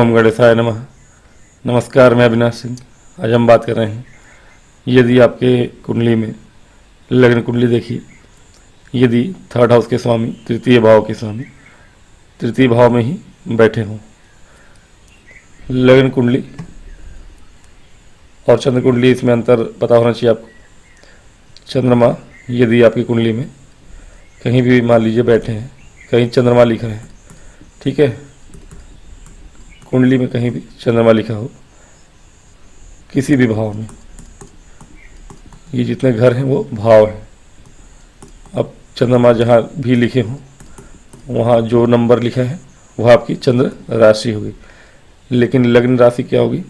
ओम गणेशाय नमः। नमस्कार, मैं अविनाश सिंह। आज हम बात कर रहे हैं, यदि आपके कुंडली में लग्न कुंडली देखिए, यदि थर्ड हाउस के स्वामी तृतीय भाव के स्वामी तृतीय भाव में ही बैठे हों, लग्न कुंडली और चंद्र कुंडली, इसमें अंतर पता होना चाहिए आपको। चंद्रमा यदि आपकी कुंडली में कहीं भी मान लीजिए बैठे हैं, कहीं चंद्रमा लिखा है, ठीक है, कुंडली में कहीं भी चंद्रमा लिखा हो किसी भी भाव में, ये जितने घर हैं वो भाव हैं। अब चंद्रमा जहाँ भी लिखे हों वहाँ जो नंबर लिखा है वह आपकी चंद्र राशि होगी। लेकिन लग्न राशि क्या होगी?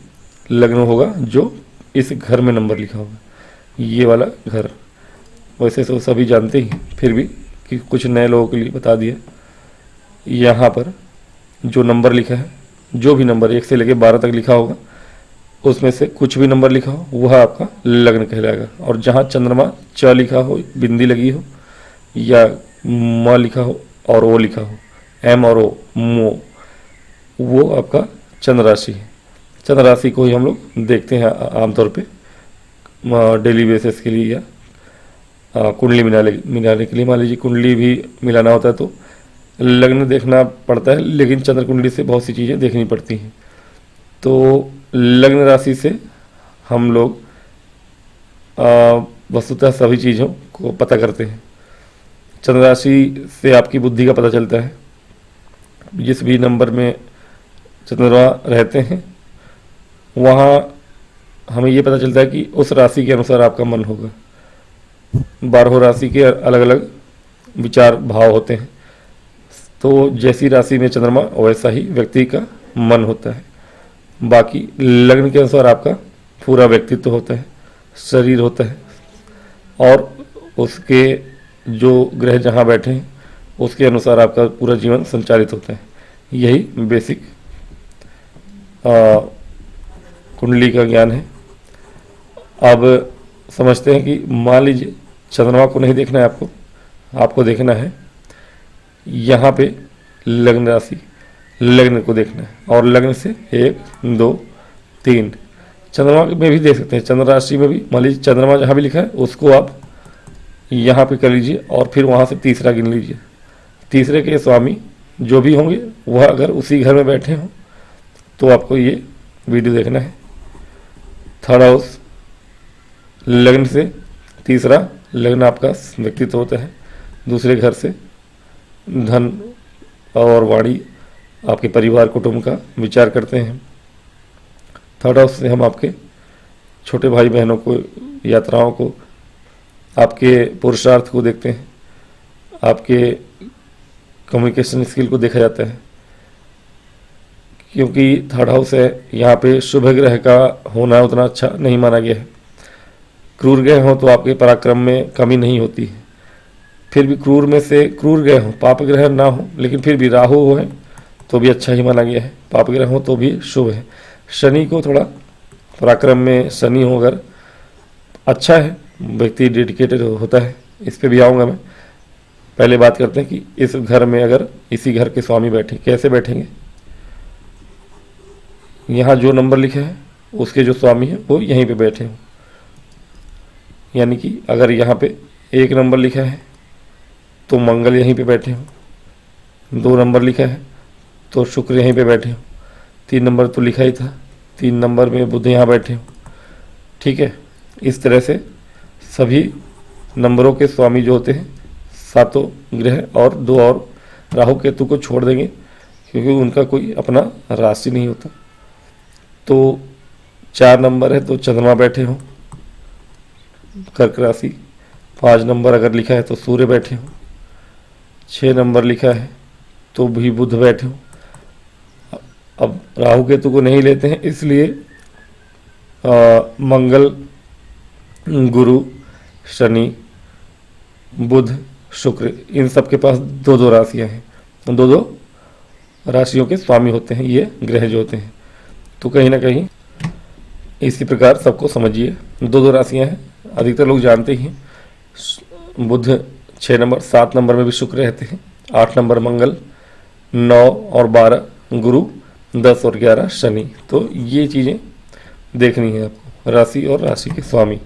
लग्न होगा जो इस घर में नंबर लिखा होगा, ये वाला घर। वैसे तो सभी जानते ही, फिर भी कि कुछ नए लोगों के लिए बता दिया। यहाँ पर जो नंबर लिखा है, जो भी नंबर 1 से लेकर 12 तक लिखा होगा, उसमें से कुछ भी नंबर लिखा हो वह आपका लग्न कहलाएगा। और जहाँ चंद्रमा च लिखा हो, बिंदी लगी हो, या म लिखा हो और ओ लिखा हो, एम और ओ, मो, वो आपका चंद्र राशि है। चंद्र राशि को ही हम लोग देखते हैं आमतौर पे डेली बेसिस के लिए, या कुंडली मिलाने के लिए। मान लीजिए कुंडली भी मिलाना होता है तो लग्न देखना पड़ता है, लेकिन चंद्र कुंडली से बहुत सी चीज़ें देखनी पड़ती हैं। तो लग्न राशि से हम लोग वस्तुतः सभी चीज़ों को पता करते हैं। चंद्र राशि से आपकी बुद्धि का पता चलता है। जिस भी नंबर में चंद्रमा रहते हैं वहाँ हमें ये पता चलता है कि उस राशि के अनुसार आपका मन होगा। 12 राशि के अलग अलग विचार भाव होते हैं, तो जैसी राशि में चंद्रमा वैसा ही व्यक्ति का मन होता है। बाकी लग्न के अनुसार आपका पूरा व्यक्तित्व होता है, शरीर होता है, और उसके जो ग्रह जहाँ बैठे हैं उसके अनुसार आपका पूरा जीवन संचालित होता है। यही बेसिक कुंडली का ज्ञान है। अब समझते हैं कि मान लीजिए चंद्रमा को नहीं देखना है आपको देखना है यहाँ पे लग्न राशि, लग्न को देखना है। और लग्न से 1 2 3 चंद्रमा में भी देख सकते हैं। चंद्र राशि में भी मान लीजिए चंद्रमा जहाँ भी लिखा है उसको आप यहाँ पे कर लीजिए, और फिर वहाँ से तीसरा गिन लीजिए। तीसरे के स्वामी जो भी होंगे वह अगर उसी घर में बैठे हों तो आपको ये वीडियो देखना है। थर्ड हाउस लग्न से तीसरा लग्न आपका व्यक्तित्व होता है। दूसरे घर से धन और वाणी, आपके परिवार कुटुंब का विचार करते हैं। थर्ड हाउस से हम आपके छोटे भाई बहनों को, यात्राओं को, आपके पुरुषार्थ को देखते हैं। आपके कम्युनिकेशन स्किल को देखा जाता है, क्योंकि थर्ड हाउस है यहाँ पे शुभ ग्रह का होना उतना अच्छा नहीं माना गया है। क्रूर ग्रह हो तो आपके पराक्रम में कमी नहीं होती है। फिर भी क्रूर में से क्रूर ग्रह हो, पाप ग्रह ना हो, लेकिन फिर भी राहु हो है तो भी अच्छा ही माना गया है। पाप ग्रह हो तो भी शुभ है। शनि को थोड़ा पराक्रम में शनि हो अगर अच्छा है, व्यक्ति डेडिकेटेड होता है। इस पे भी आऊँगा मैं। पहले बात करते हैं कि इस घर में अगर इसी घर के स्वामी बैठे, कैसे बैठेंगे। यहाँ जो नंबर लिखा है उसके जो स्वामी है वो यहीं पे बैठे हों। यानी कि अगर यहाँ पे 1 नंबर लिखा है तो मंगल यहीं पे बैठे हों। 2 नंबर लिखा है तो शुक्र यहीं पे बैठे हों। 3 नंबर तो लिखा ही था, 3 नंबर में बुध यहाँ बैठे हों। ठीक है, इस तरह से सभी नंबरों के स्वामी जो होते हैं, 7 ग्रह और 2 और राहु केतु को छोड़ देंगे क्योंकि उनका कोई अपना राशि नहीं होता। तो 4 नंबर है तो चंद्रमा बैठे हों कर्क राशि। 5 नंबर अगर लिखा है तो सूर्य बैठे हों। 6 नंबर लिखा है तो भी बुध बैठे हों। अब राहु केतु को नहीं लेते हैं, इसलिए मंगल, गुरु, शनि, बुध, शुक्र, इन सब के पास 2-2 राशियां हैं। 2-2 राशियों के स्वामी होते हैं ये ग्रह जो होते हैं। तो कहीं ना कहीं इसी प्रकार सबको समझिए, 2-2 राशियां हैं, अधिकतर लोग जानते ही हैं। बुध 6 नंबर, 7 नंबर में भी शुक्र रहते हैं, 8 नंबर मंगल, 9 और 12 गुरु, 10 और 11 शनि। तो ये चीज़ें देखनी है आपको, राशि और राशि के स्वामी।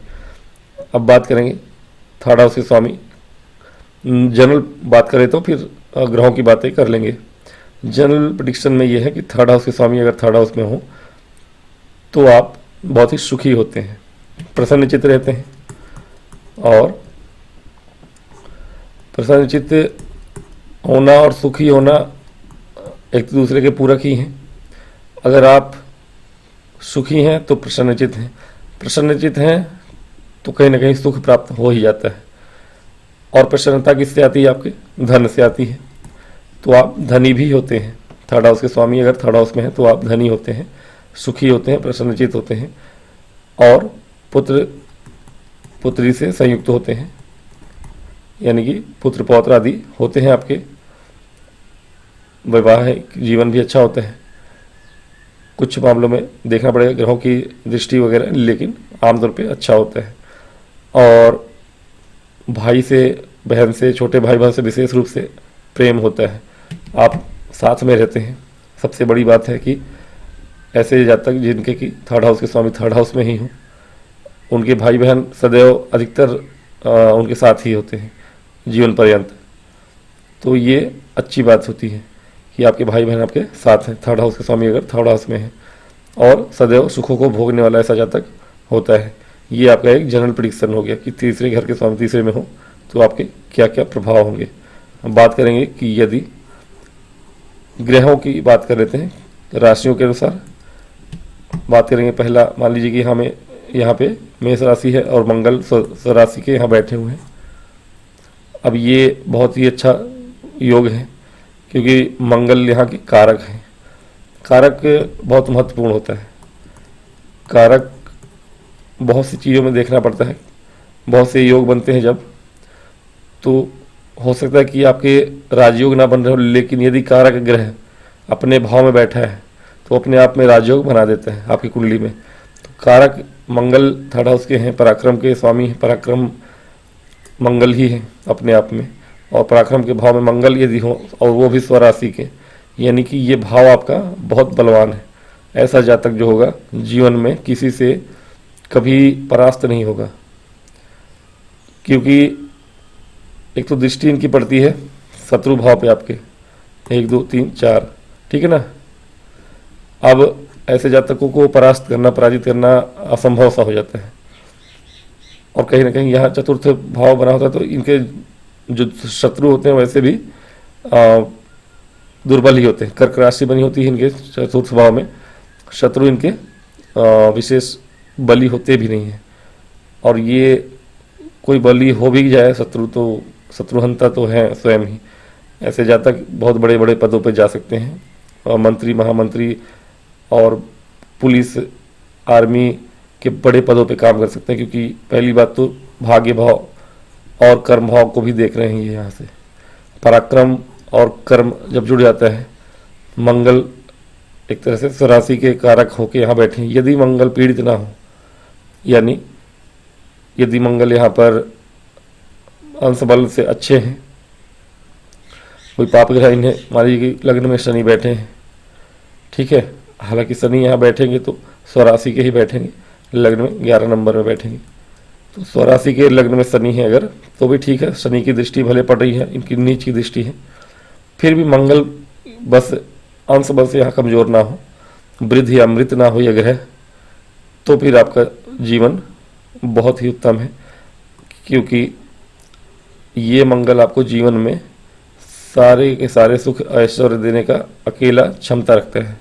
अब बात करेंगे थर्ड हाउस के स्वामी। जनरल बात करें तो फिर ग्रहों की बातें कर लेंगे। जनरल प्रेडिक्शन में ये है कि थर्ड हाउस के स्वामी अगर थर्ड हाउस में हो तो आप बहुत ही सुखी होते हैं, प्रसन्नचित्त रहते हैं, और प्रसन्नचित्त होना और सुखी होना एक दूसरे के पूरक ही हैं। अगर आप सुखी हैं तो प्रसन्नचित्त हैं, प्रसन्नचित्त हैं तो कहीं ना कहीं सुख प्राप्त हो ही जाता है। और प्रसन्नता किससे आती है? आपके धन से आती है। तो आप धनी भी होते हैं। थर्ड हाउस के स्वामी अगर थर्ड हाउस में है तो आप धनी होते हैं, सुखी होते हैं, प्रसन्नचित्त होते हैं, और पुत्र पुत्री से संयुक्त होते हैं, यानी कि पुत्र पौत्र आदि होते हैं आपके। वैवाहिक जीवन भी अच्छा होता है। कुछ मामलों में देखना पड़ेगा ग्रहों की दृष्टि वगैरह, लेकिन आमतौर पे अच्छा होता है। और भाई से, बहन से, छोटे भाई बहन से विशेष रूप से प्रेम होता है। आप साथ में रहते हैं। सबसे बड़ी बात है कि ऐसे जातक जिनके कि थर्ड हाउस के स्वामी थर्ड हाउस में ही हों, उनके भाई बहन सदैव अधिकतर उनके साथ ही होते हैं जीवन पर्यंत। तो ये अच्छी बात होती है कि आपके भाई बहन आपके साथ हैं, थर्ड हाउस के स्वामी अगर थर्ड हाउस में है, और सदैव सुखों को भोगने वाला ऐसा जातक होता है। ये आपका एक जनरल प्रेडिक्शन हो गया कि तीसरे घर के स्वामी तीसरे में हो तो आपके क्या क्या प्रभाव होंगे। हम बात करेंगे कि यदि ग्रहों की बात कर लेते हैं राशियों के अनुसार। बात करेंगे पहला, मान लीजिए कि हमें यहाँ पे मेष राशि है और मंगल राशि के यहाँ बैठे हुए हैं। अब ये बहुत ही अच्छा योग है क्योंकि मंगल यहाँ के कारक हैं। कारक बहुत महत्वपूर्ण होता है। कारक बहुत सी चीज़ों में देखना पड़ता है। बहुत से योग बनते हैं जब, तो हो सकता है कि आपके राजयोग ना बन रहे हो, लेकिन यदि कारक ग्रह अपने भाव में बैठा है तो अपने आप में राजयोग बना देता है आपकी कुंडली में। तो कारक मंगल थर्ड हाउस के हैं, पराक्रम के स्वामी हैं। पराक्रम मंगल ही है अपने आप में, और पराक्रम के भाव में मंगल यदि हो और वो भी स्वराशि के, यानी कि ये भाव आपका बहुत बलवान है। ऐसा जातक जो होगा जीवन में किसी से कभी परास्त नहीं होगा, क्योंकि एक तो दृष्टि इनकी पड़ती है शत्रु भाव पे आपके, 1 2 3 4, ठीक है ना। अब ऐसे जातकों को परास्त करना, पराजित करना असंभव सा हो जाता है। और कहीं ना कहीं यहाँ चतुर्थ भाव बना होता है, तो इनके जो शत्रु होते हैं वैसे भी दुर्बल ही होते हैं। कर्क राशि बनी होती है इनके चतुर्थ भाव में, शत्रु इनके विशेष बली होते भी नहीं हैं। और ये कोई बली हो भी जाए शत्रु, तो शत्रुहंता तो है स्वयं ही। ऐसे जातक बहुत बड़े बड़े पदों पर जा सकते हैं, और मंत्री, महामंत्री और पुलिस, आर्मी के बड़े पदों पे काम कर सकते हैं, क्योंकि पहली बात तो भाग्य भाव और कर्म भाव को भी देख रहे हैं ये यहाँ से। पराक्रम और कर्म जब जुड़ जाता है, मंगल एक तरह से स्वराशि के कारक होके यहाँ बैठे हैं। यदि मंगल पीड़ित ना हो, यानी यदि मंगल यहाँ पर अंश बल से अच्छे हैं, कोई पाप ग्रह इन्हें, मान लीजिए कि लग्न में शनि बैठे हैं, ठीक है, हालांकि शनि यहाँ बैठेंगे तो स्वराशि के ही बैठेंगे, लग्न में 11 नंबर में बैठेंगे। तो स्वराशि के लग्न में शनि है अगर, तो भी ठीक है, शनि की दृष्टि भले पड़ रही है, इनकी नीच की दृष्टि है, फिर भी मंगल बस अंश बल से यहाँ कमजोर ना हो, वृद्ध या मृत ना हो यह ग्रह, तो फिर आपका जीवन बहुत ही उत्तम है। क्योंकि ये मंगल आपको जीवन में सारे के सारे सुख ऐश्वर्य देने का अकेला क्षमता रखता है।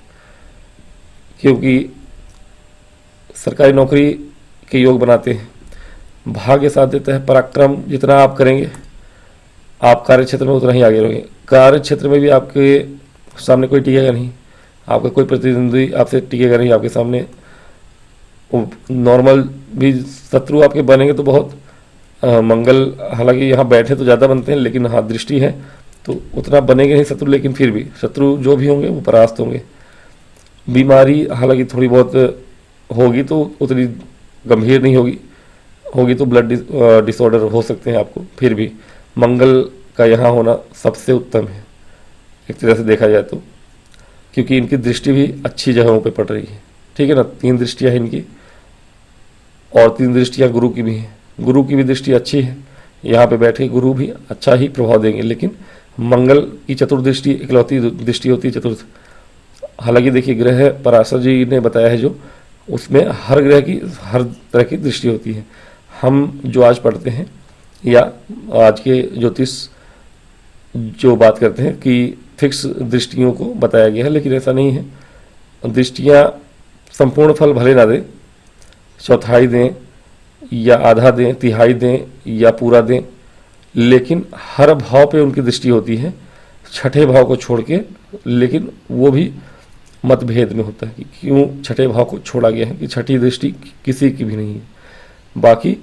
क्योंकि सरकारी नौकरी के योग बनाते हैं, भाग्य साथ देता है, पराक्रम जितना आप करेंगे आप कार्य क्षेत्र में उतना ही आगे रहोगे। कार्य क्षेत्र में भी आपके सामने कोई टिकेगा नहीं, आपका कोई प्रतिद्वंदी आपसे टिकेगा नहीं आपके सामने। नॉर्मल भी शत्रु आपके बनेंगे तो बहुत, मंगल हालांकि यहाँ बैठे तो ज़्यादा बनते हैं, लेकिन हाँ दृष्टि है तो उतना बनेंगे नहीं शत्रु, लेकिन फिर भी शत्रु जो भी होंगे वो परास्त होंगे। बीमारी हालांकि थोड़ी बहुत होगी तो उतनी गंभीर नहीं होगी, होगी तो ब्लड डिसऑर्डर हो सकते हैं आपको, फिर भी मंगल का यहाँ होना सबसे उत्तम है एक तरह से देखा जाए तो। क्योंकि इनकी दृष्टि भी अच्छी जगहों पे पड़ रही है, ठीक है ना। 3 दृष्टियाँ हैं इनकी, और 3 दृष्टियाँ गुरु की भी हैं। गुरु की भी दृष्टि अच्छी है, यहाँ पे बैठे गुरु भी अच्छा ही प्रभाव देंगे, लेकिन मंगल की चतुर्दृष्टि इकलौती दृष्टि होती है चतुर्थ। हालांकि देखिए ग्रह पराशर जी ने बताया है जो, उसमें हर ग्रह की हर तरह की दृष्टि होती है। हम जो आज पढ़ते हैं या आज के ज्योतिष जो बात करते हैं कि फिक्स दृष्टियों को बताया गया है, लेकिन ऐसा नहीं है। दृष्टियाँ संपूर्ण फल भले ना दें, चौथाई दें या आधा दें, तिहाई दें या पूरा दें, लेकिन हर भाव पे उनकी दृष्टि होती है, छठे भाव को छोड़ के। लेकिन वो भी मतभेद में होता है कि क्यों छठे भाव को छोड़ा गया है, कि छठी दृष्टि किसी की भी नहीं है। बाकी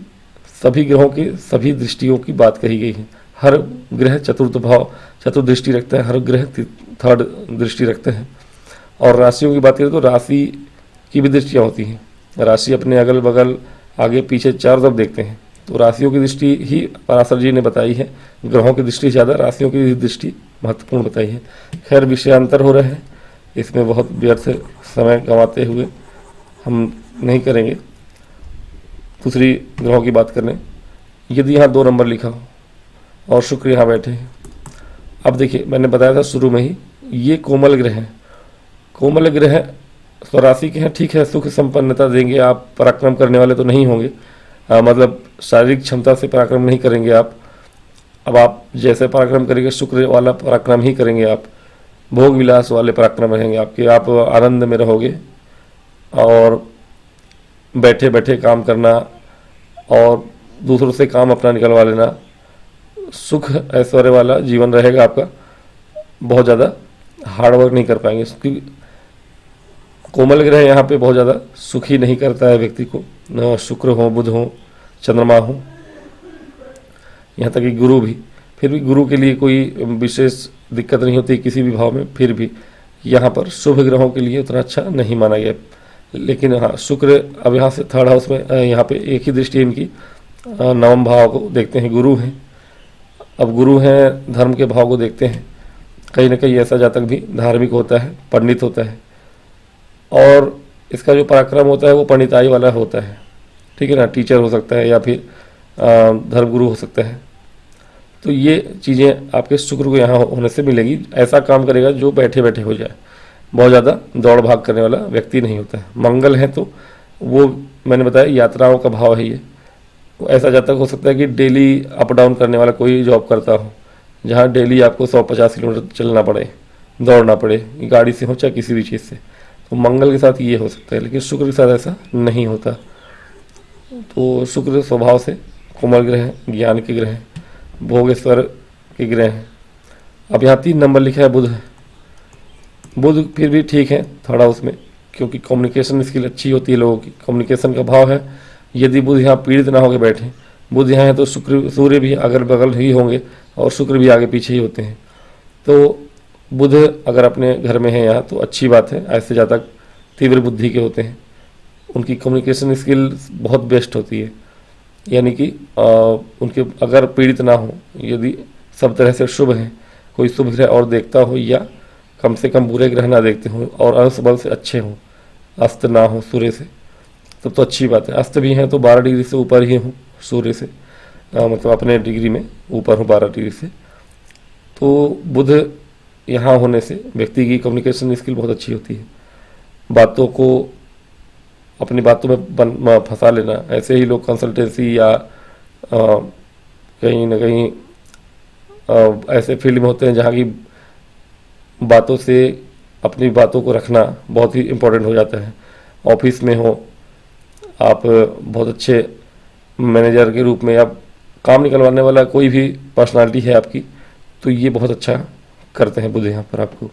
सभी ग्रहों की सभी दृष्टियों की बात कही गई है। हर ग्रह चतुर्थ भाव चतुर्दृष्टि रखता है, हर ग्रह 3rd दृष्टि रखते हैं। और राशियों की बात करें तो राशि की भी दृष्टियाँ होती हैं। राशि अपने अगल बगल आगे पीछे चारों तरफ देखते हैं, तो राशियों की दृष्टि ही पराशर जी ने बताई है। ग्रहों की दृष्टि ज़्यादा, राशियों की दृष्टि महत्वपूर्ण बताई है। खैर विषयांतर हो रहे हैं, इसमें बहुत व्यर्थ समय गंवाते हुए हम नहीं करेंगे। दूसरी ग्रहों की बात करें, यदि यहाँ 2 नंबर लिखा हो और शुक्र यहाँ बैठे हैं। अब देखिए मैंने बताया था शुरू में ही, ये कोमल ग्रह हैं। कोमल ग्रह स्वराशि के हैं, ठीक है, सुख संपन्नता देंगे। आप पराक्रम करने वाले तो नहीं होंगे, मतलब शारीरिक क्षमता से पराक्रम नहीं करेंगे आप। अब आप जैसे पराक्रम करेंगे, शुक्र वाला पराक्रम ही करेंगे आप। भोग विलास वाले पराक्रम रहेंगे आपके, आप आनंद में रहोगे और बैठे बैठे काम करना और दूसरों से काम अपना निकलवा लेना, सुख ऐश्वर्य वाला जीवन रहेगा आपका। बहुत ज़्यादा हार्ड वर्क नहीं कर पाएंगे, क्योंकि कोमल ग्रह यहाँ पे बहुत ज़्यादा सुखी नहीं करता है व्यक्ति को। शुक्र हो, बुध हो, चंद्रमा हो, यहाँ तक कि गुरु भी। फिर भी गुरु के लिए कोई विशेष दिक्कत नहीं होती किसी भी भाव में, फिर भी यहाँ पर शुभ ग्रहों के लिए उतना अच्छा नहीं माना गया। लेकिन हाँ, शुक्र अब यहाँ से 3rd हाउस में, यहाँ पे एक ही दृष्टि इनकी 9वें भाव को देखते हैं, गुरु हैं। अब गुरु हैं, धर्म के भाव को देखते हैं। कहीं ना कहीं ऐसा जातक भी धार्मिक होता है, पंडित होता है, और इसका जो पराक्रम होता है वो पंडिताई वाला होता है, ठीक है ना। टीचर हो सकता है या फिर धर्मगुरु हो सकता है। तो ये चीज़ें आपके शुक्र को यहाँ होने से मिलेगी। ऐसा काम करेगा जो बैठे बैठे हो जाए, बहुत ज़्यादा दौड़ भाग करने वाला व्यक्ति नहीं होता है। मंगल है तो वो मैंने बताया यात्राओं का भाव है ये। तो ऐसा जातक हो सकता है कि डेली अप डाउन करने वाला कोई जॉब करता हो, जहाँ डेली आपको 150 किलोमीटर चलना पड़े, दौड़ना पड़े, गाड़ी से हो चाहे किसी भी चीज़ से। तो मंगल के साथ ये हो सकता है, लेकिन शुक्र के साथ ऐसा नहीं होता। तो शुक्र स्वभाव से कोमल ग्रह है, ज्ञान के ग्रह हैं, भोगेश्वर के ग्रह हैं। अब यहाँ 3 नंबर लिखा है बुध है। बुध फिर भी ठीक है थोड़ा उसमें, क्योंकि कम्युनिकेशन स्किल अच्छी होती है लोगों की, कम्युनिकेशन का भाव है। यदि बुध यहाँ पीड़ित ना होकर बैठे, बुध यहाँ है तो शुक्र सूर्य भी अगल बगल ही होंगे और शुक्र भी आगे पीछे ही होते हैं। तो बुध अगर अपने घर में है यहाँ तो अच्छी बात है। ऐसे जातक तीव्र बुद्धि के होते हैं, उनकी कम्युनिकेशन स्किल बहुत बेस्ट होती है। यानी कि उनके अगर पीड़ित ना हो, यदि सब तरह से शुभ हैं, कोई शुभ ग्रह और देखता हो या कम से कम बुरे ग्रह ना देखते हों और अंश बल से अच्छे हों, अस्त ना हो सूर्य से, तब तो अच्छी बात है। अस्त भी हैं तो 12 डिग्री से ऊपर ही हों सूर्य से, मतलब अपने डिग्री में ऊपर हो 12 डिग्री से। तो बुध यहाँ होने से व्यक्ति की कम्युनिकेशन स्किल बहुत अच्छी होती है। बातों को अपनी बातों में फंसा लेना। ऐसे ही लोग कंसल्टेंसी या कहीं ना कहीं ऐसे फील्ड में होते हैं जहाँ की बातों से अपनी बातों को रखना बहुत ही इम्पोर्टेंट हो जाता है। ऑफिस में हो आप बहुत अच्छे मैनेजर के रूप में या काम निकलवाने वाला कोई भी पर्सनालिटी है आपकी, तो ये बहुत अच्छा करते हैं बुध यहाँ पर आपको।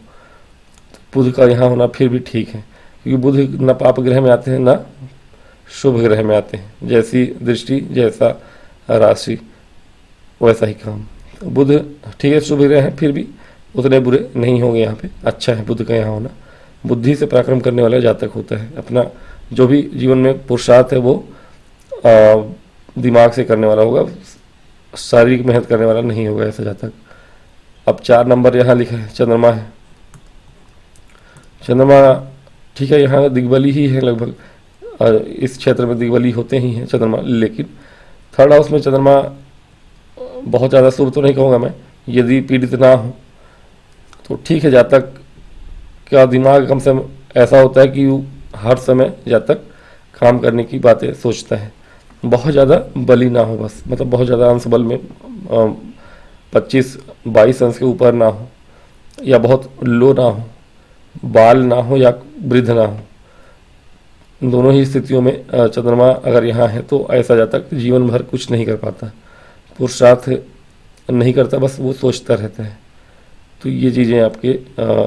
बुध का यहाँ होना फिर भी ठीक है, क्योंकि बुध न पाप ग्रह में आते हैं न शुभ ग्रह में आते हैं। जैसी दृष्टि जैसा राशि वैसा ही काम। तो बुध ठीक है, शुभ ग्रह है, फिर भी उतने बुरे नहीं होंगे यहाँ पे। अच्छा है बुध का यहाँ होना। बुद्धि से पराक्रम करने वाला जातक होता है। अपना जो भी जीवन में पुरुषार्थ है वो दिमाग से करने वाला होगा, शारीरिक मेहनत करने वाला नहीं होगा ऐसा जातक। अब 4 नंबर यहाँ लिखा है चंद्रमा है। चंद्रमा ठीक है, यहाँ दिग्बली ही है लगभग, इस क्षेत्र में दिग्बली होते ही हैं चंद्रमा, लेकिन थर्ड हाउस में चंद्रमा बहुत ज़्यादा शुभ तो नहीं कहूँगा मैं। यदि पीड़ित ना हो तो ठीक है, जातक का दिमाग कम से कम ऐसा होता है कि वो हर समय जातक काम करने की बातें सोचता है। बहुत ज़्यादा बली ना हो बस, मतलब बहुत ज़्यादा अंश बल में 25-22 अंश के ऊपर ना हो, या बहुत लो ना हो, बाल ना हो या वृद्ध ना हो। दोनों ही स्थितियों में चंद्रमा अगर यहाँ है तो ऐसा जातक जीवन भर कुछ नहीं कर पाता, पुरुषार्थ नहीं करता, बस वो सोचता रहता है। तो ये चीज़ें आपके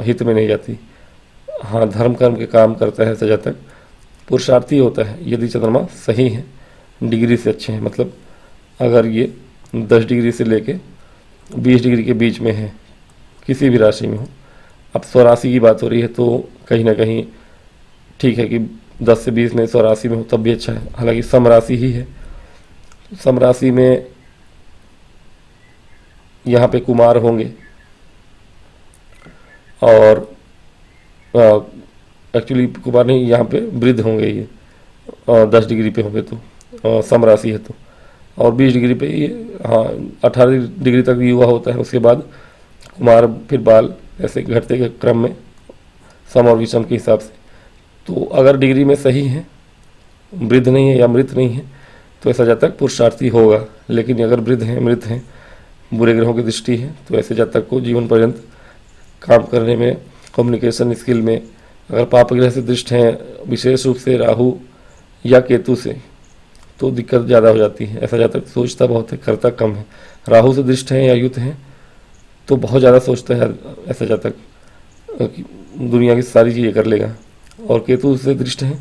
हित में नहीं जाती। हाँ, धर्म कर्म के काम करता है ऐसा जातक, पुरुषार्थी होता है यदि चंद्रमा सही है, डिग्री से अच्छे हैं। मतलब अगर ये 10 डिग्री से लेके 20 डिग्री के बीच में है, किसी भी राशि में हो। अब स्वराशि की बात हो रही है तो कहीं ना कहीं ठीक है कि 10 से 20 में स्वराशि में हो तब भी अच्छा है, हालांकि समराशि ही है। समराशि में यहाँ पे कुमार होंगे और एक्चुअली कुमार नहीं, यहाँ पे वृद्ध होंगे ये 10 डिग्री पे होंगे तो समराशि है तो, और 20 डिग्री पे ये, हाँ 18 डिग्री तक युवा होता है, उसके बाद कुमार फिर बाल, ऐसे घटते के क्रम में सम और विषम के हिसाब से। तो अगर डिग्री में सही है, वृद्ध नहीं है या मृत नहीं है, तो ऐसा जातक पुरुषार्थी होगा। लेकिन अगर वृद्ध हैं, मृत हैं, बुरे ग्रहों की दृष्टि है, तो ऐसे जातक को जीवन पर्यंत काम करने में, कम्युनिकेशन स्किल में, अगर पाप ग्रह से दृष्ट हैं विशेष रूप से राहु या केतु से, तो दिक्कत ज़्यादा हो जाती है। ऐसा जातक सोचता बहुत है, करता कम है। राहु से दृष्ट हैं या युत हैं तो बहुत ज़्यादा सोचता है ऐसा जातक, दुनिया की सारी चीज़ें कर लेगा। और केतु से दृष्ट हैं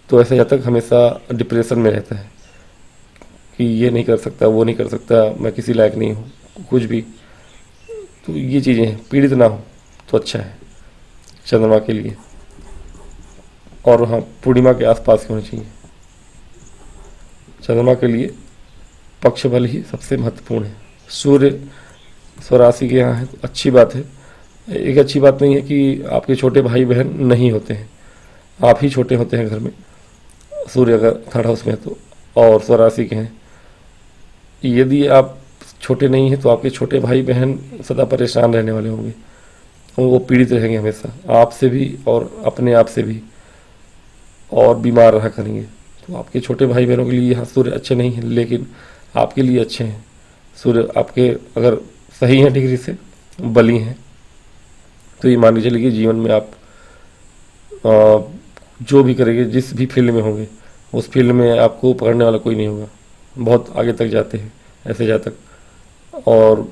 तो ऐसा जातक हमेशा डिप्रेशन में रहता है कि ये नहीं कर सकता, वो नहीं कर सकता, मैं किसी लायक नहीं हूँ, कुछ भी। तो ये चीज़ें हैं, पीड़ित ना हो तो अच्छा है चंद्रमा के लिए। और हाँ, पूर्णिमा के आसपास ही होनी चाहिए। चंद्रमा के लिए पक्ष बल ही सबसे महत्वपूर्ण है। सूर्य स्वराशि के यहाँ है तो अच्छी बात है। एक अच्छी बात नहीं है कि आपके छोटे भाई बहन नहीं होते हैं, आप ही छोटे होते हैं घर में, सूर्य अगर थर्ड हाउस में है तो, और स्वराशि के हैं। यदि आप छोटे नहीं हैं तो आपके छोटे भाई बहन सदा परेशान रहने वाले होंगे, वो पीड़ित रहेंगे हमेशा, आपसे भी और अपने आप से भी, और बीमार रहा करेंगे। तो आपके छोटे भाई बहनों के लिए यहाँ सूर्य अच्छे नहीं हैं, लेकिन आपके लिए अच्छे हैं। सूर्य आपके अगर सही हैं, डिग्री से बली हैं, तो ये मान के चलिए कि जीवन में आप जो भी करेंगे, जिस भी फील्ड में होंगे, उस फील्ड में आपको पकड़ने वाला कोई नहीं होगा। बहुत आगे तक जाते हैं ऐसे जातक। और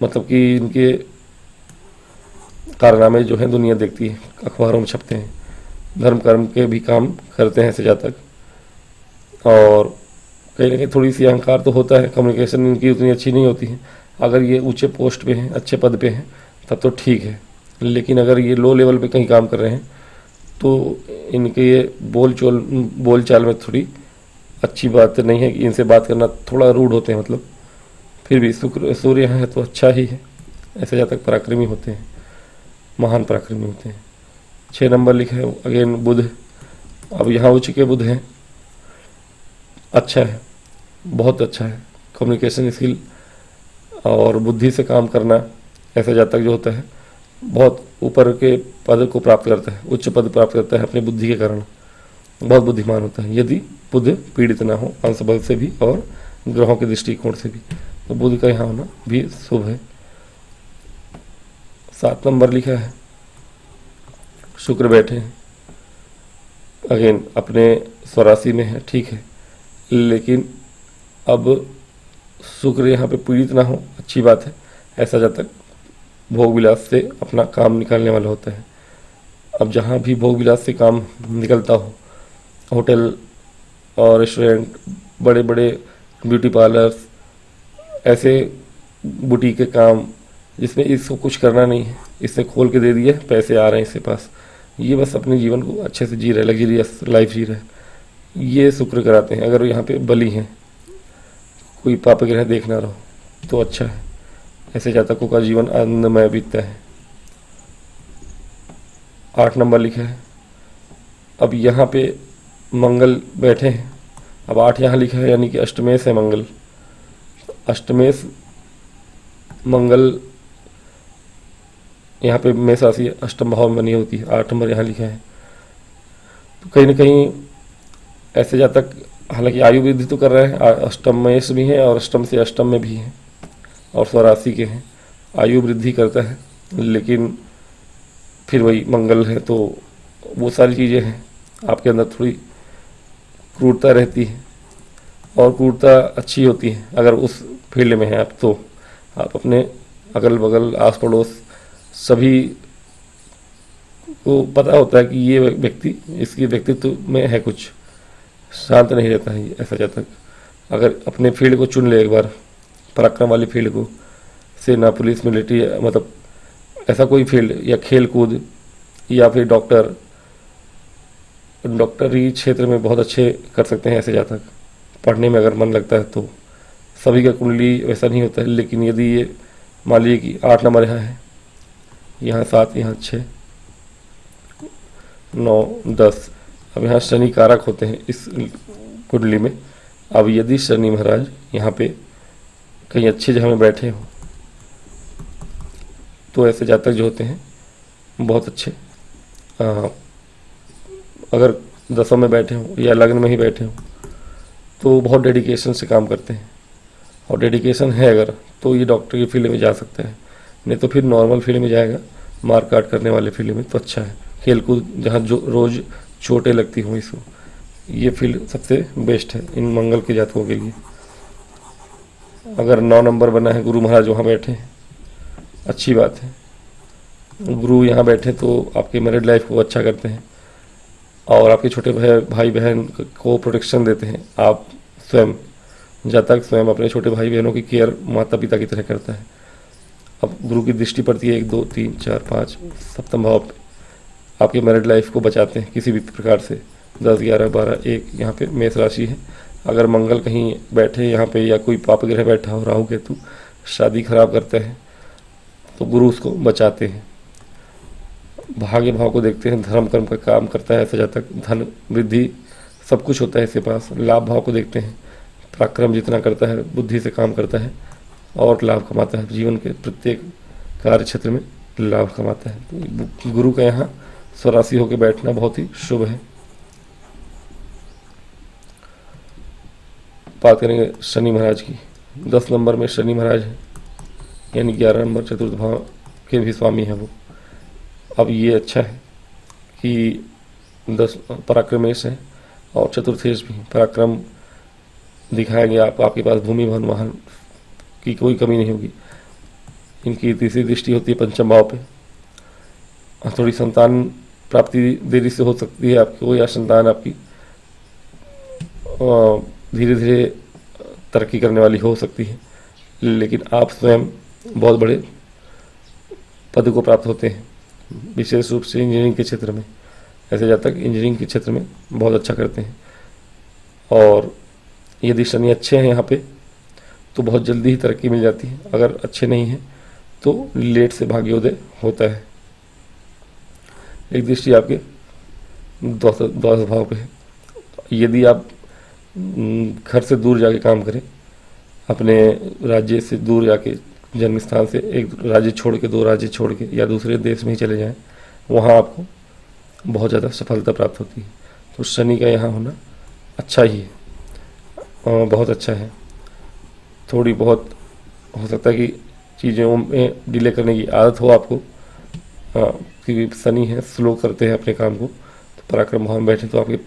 मतलब कि इनके कारनामे जो हैं दुनिया देखती है, अखबारों में छपते हैं, धर्म कर्म के भी काम करते हैं ऐसे जातक। और कहीं ना कहीं थोड़ी सी अहंकार तो होता है, कम्युनिकेशन इनकी उतनी अच्छी नहीं होती है। अगर ये ऊंचे पोस्ट पे हैं, अच्छे पद पे हैं, तब तो ठीक है। लेकिन अगर ये लो लेवल पे कहीं काम कर रहे हैं तो इनके ये बोल चाल में थोड़ी अच्छी बात नहीं है कि इनसे बात करना, थोड़ा रूड होते हैं मतलब। फिर भी सूर्य यहाँ है तो अच्छा ही है। ऐसे जातक पराक्रमी होते हैं, महान पराक्रमी होते हैं। 6 नंबर लिखा है अगेन बुध। अब यहाँ उच्च के बुध हैं, अच्छा है, बहुत अच्छा है। कम्युनिकेशन स्किल और बुद्धि से काम करना, ऐसा जातक जो होता है बहुत ऊपर के पद को प्राप्त करता है, उच्च पद प्राप्त करता है अपनी बुद्धि के कारण, बहुत बुद्धिमान होता है यदि बुध पीड़ित ना हो अंश बल से भी और ग्रहों के दृष्टिकोण से भी। तो बुध का यहाँ होना भी शुभ है। 7 नंबर लिखा है शुक्र बैठे हैं, अगेन अपने स्वराशि में है, ठीक है। लेकिन अब शुक्र यहाँ पे पीड़ित ना हो, अच्छी बात है। ऐसा जातक भोग विलास से अपना काम निकालने वाला होता है। अब जहाँ भी भोग विलास से काम निकलता हो, होटल और रेस्टोरेंट, बड़े बड़े ब्यूटी पार्लर्स, ऐसे बुटीक के काम जिसमें इसको कुछ करना नहीं है, इसने खोल के दे दिया, पैसे आ रहे हैं इसके पास, ये बस अपने जीवन को अच्छे से जी रहे, लग्जरियस लाइफ जी रहे, ये शुक्र कराते हैं। अगर यहाँ पे बली हैं, कोई पाप ग्रह देखना रहो तो अच्छा है। ऐसे जातकों का जीवन आनंदमय बीतता है। 8 नंबर लिखा है। अब यहाँ पे मंगल बैठे हैं, अब 8 यहाँ लिखा है, यानी कि अष्टमेश है मंगल। अष्टमेश मंगल यहाँ पे मेष राशि अष्टम भाव में बनी होती है, 8 नंबर यहाँ लिखा है। तो कहीं ना कहीं ऐसे जातक हालांकि आयु वृद्धि तो कर रहे हैं, अष्टम मेष भी हैं और अष्टम से अष्टम में भी हैं और स्वराशि के हैं, आयु वृद्धि करता है, लेकिन फिर वही मंगल है तो वो सारी चीज़ें हैं। आपके अंदर थोड़ी क्रूरता रहती है और क्रूरता अच्छी होती है अगर उस फील्ड में है आप, तो आप अपने अगल बगल आस पड़ोस सभी को पता होता है कि ये व्यक्ति, इसके व्यक्तित्व में है कुछ, शांत नहीं रहता है ऐसा जातक। अगर अपने फील्ड को चुन ले एक बार, पराक्रम वाली फील्ड को, सेना पुलिस मिलिट्री, मतलब ऐसा कोई फील्ड, या खेल कूद, या फिर डॉक्टरी क्षेत्र में बहुत अच्छे कर सकते हैं ऐसे जातक। पढ़ने में अगर मन लगता है तो सभी का कुंडली वैसा नहीं होता है, लेकिन यदि ये मान लीजिए कि 8 नंबर यहाँ है, यहाँ 7, यहाँ 6, 9, 10, अब यहाँ शनि कारक होते हैं इस कुंडली में। अब यदि शनि महाराज यहाँ पे कहीं अच्छी जगह में बैठे हो तो ऐसे जातक जो होते हैं बहुत अच्छे, अगर दसों में बैठे हों या लग्न में ही बैठे हों तो बहुत डेडिकेशन से काम करते हैं, और डेडिकेशन है अगर तो ये डॉक्टर की फील्ड में जा सकता है, नहीं तो फिर नॉर्मल फील्ड में जाएगा, मार काट करने वाले फील्ड में तो अच्छा है। खेल कूद जहाँ जो रोज़ चोटें लगती हों इसको, ये फील्ड सबसे बेस्ट है इन मंगल के जातकों के लिए। अगर 9 नंबर बना है, गुरु महाराज वहाँ बैठे हैं, अच्छी बात है। गुरु यहाँ बैठे तो आपके मैरिड लाइफ को अच्छा करते हैं और आपके छोटे भाई बहन को प्रोटेक्शन देते हैं। आप स्वयं, जातक स्वयं अपने छोटे भाई बहनों की केयर माता पिता की तरह करता है। अब गुरु की दृष्टि पड़ती है 1, 2, 3, 4, 5 सप्तम भाव पे, आपके मैरिड लाइफ को बचाते हैं किसी भी प्रकार से। 10, 11, 12, 1 यहाँ पे मेष राशि है। अगर मंगल कहीं बैठे यहाँ पे या कोई पाप ग्रह बैठा हो, राहु केतु शादी खराब करते हैं तो गुरु उसको बचाते हैं। भाग्य भाव को देखते हैं, धर्म कर्म का काम करता है ऐसा जातक, धन वृद्धि सब कुछ होता है इसके पास। लाभ भाव को देखते हैं, पराक्रम जितना करता है, बुद्धि से काम करता है और लाभ कमाता है, जीवन के प्रत्येक कार्य क्षेत्र में लाभ कमाता है। तो गुरु का यहाँ स्वराशि होकर बैठना बहुत ही शुभ है। बात करेंगे शनि महाराज की। 10 नंबर में शनि महाराज है, यानी 11 नंबर चतुर्थ भाव के भी स्वामी हैं वो। अब ये अच्छा है कि 10 पराक्रमेश है और चतुर्थेश भी। पराक्रम दिखाएंगे आपके पास भूमि भवन वाहन की कोई कमी नहीं होगी। इनकी तीसरी दृष्टि होती है पंचम भाव पे। थोड़ी संतान प्राप्ति देरी से हो सकती है आपको, या संतान आपकी धीरे धीरे तरक्की करने वाली हो सकती है, लेकिन आप स्वयं बहुत बड़े पद को प्राप्त होते हैं, विशेष रूप से इंजीनियरिंग के क्षेत्र में। ऐसे जातक इंजीनियरिंग के क्षेत्र में बहुत अच्छा करते हैं। और यदि शनि अच्छे हैं यहाँ पे तो बहुत जल्दी ही तरक्की मिल जाती है, अगर अच्छे नहीं हैं तो लेट से भाग्योदय होता है। एक दृष्टि आपके 10 भाव पे है। यदि आप घर से दूर जाके काम करें, अपने राज्य से दूर जाके, जन्म स्थान से एक राज्य छोड़ के 2 राज्य छोड़ के या दूसरे देश में ही चले जाएं, वहाँ आपको बहुत ज़्यादा सफलता प्राप्त होती है। तो शनि का यहाँ होना अच्छा ही है, बहुत अच्छा है। थोड़ी बहुत हो सकता है कि चीज़ों में डिले करने की आदत हो आपको, क्योंकि शनि है, स्लो करते हैं अपने काम को। तो पराक्रम भाव में बैठे तो आपके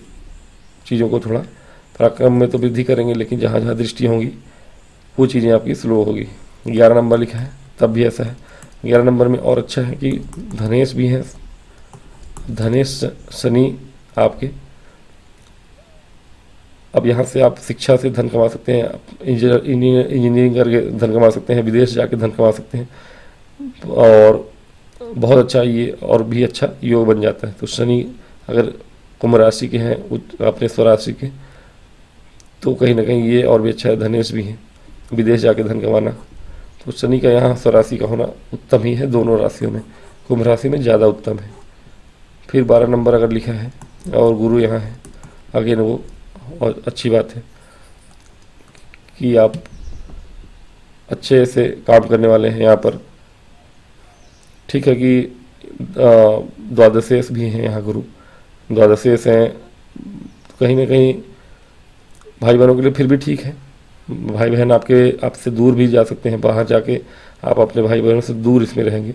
चीज़ों को थोड़ा, पराक्रम में तो वृद्धि करेंगे, लेकिन जहाँ जहाँ दृष्टि होंगी वो चीज़ें आपकी स्लो होगी। 11 नंबर लिखा है तब भी ऐसा है। 11 नंबर में और अच्छा है कि धनेश भी हैं, धनेश शनि आपके। अब यहाँ से आप शिक्षा से धन कमा सकते हैं, इंजीनियरिंग करके धन कमा सकते हैं, विदेश जाके धन कमा सकते हैं, और बहुत अच्छा ये और भी अच्छा योग बन जाता है। तो शनि अगर कुंभ राशि के हैं, अपने स्वराशि के, तो कहीं ना कहीं ये और भी अच्छा है। धनेश भी है, विदेश जाके धन कमाना। तो शनि का यहाँ स्वराशि का होना उत्तम ही है, दोनों राशियों में। कुंभ राशि में ज़्यादा उत्तम है। फिर 12 नंबर अगर लिखा है और गुरु यहाँ है, अगेन वो और अच्छी बात है कि आप अच्छे से काम करने वाले हैं यहाँ पर। ठीक है कि द्वादशेश भी हैं यहाँ गुरु, द्वादशेश हैं, कहीं ना कहीं भाई बहनों के लिए फिर भी ठीक है। भाई बहन आपसे दूर भी जा सकते हैं, बाहर जाके आप अपने भाई बहनों से दूर इसमें रहेंगे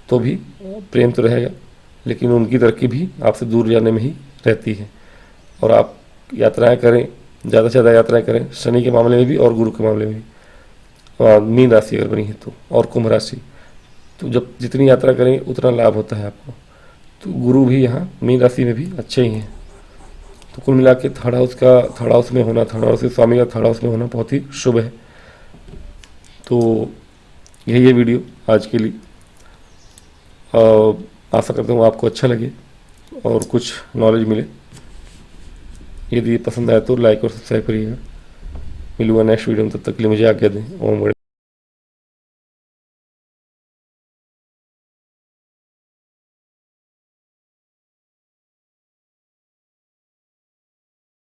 तो भी प्रेम तो रहेगा, लेकिन उनकी तरक्की भी आपसे दूर जाने में ही रहती है। और आप यात्राएं करें, ज़्यादा से ज़्यादा यात्राएं करें, शनि के मामले में भी और गुरु के मामले में भी। मीन राशि अगर बनी है तो, और कुंभ राशि, तो जब जितनी यात्रा करें उतना लाभ होता है आपको। तो गुरु भी यहाँ मीन राशि में भी अच्छे ही हैं। तो कुल मिला के थर्ड हाउस में होना, थर्ड हाउस के स्वामी का थर्ड हाउस में होना बहुत ही शुभ है। तो यही है वीडियो आज के लिए। आशा करता हूँ आपको अच्छा लगे और कुछ नॉलेज मिले। यदि पसंद आए तो लाइक और सब्सक्राइब करिएगा। मिलूंगा नेक्स्ट वीडियो में, तब तक के लिए मुझे आज्ञा दें। ओम गणेश।